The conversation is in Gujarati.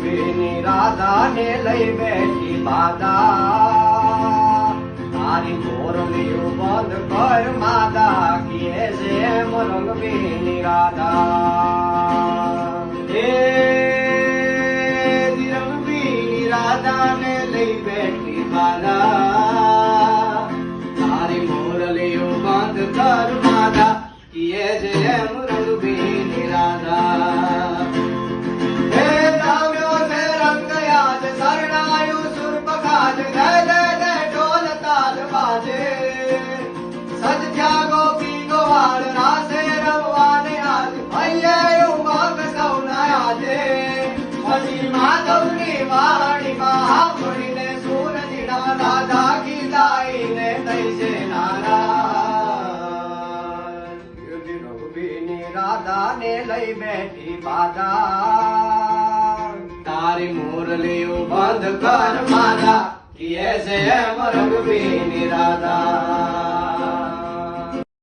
રંગવીની રાધા ને લઈ બેઠી બાધા તારી મોરલીઓ બંધ કર માદા કીએ છે એમ રંગવીની રાધા હે રંગવીની રાધા ને લઈ બેઠી બાધા તારી મોરલીઓ બંધ કર માદા કીએ છે એમ રંગવીની રાધા હે દાવ્યો છે રંગ યાદ શરણાયું સુરપકાજ જય જય જય ઢોલ તાલ બાજે સજ થયા ગોપી ગોવાળ રાસે રમવાને આજ ભૈયે ઉમંગ સૌના આજે પછી માધવની વાણીમાં સાંભળીને સૂરજીના રાધા ગીતાઈને થઈ છે નારાયણ રઘુવીરની રાધા ને લઈ બેઠી બાધા તારી મુરલીઓ બંધ કર માધા કીએ છે એમ રઘુવીરની રાધા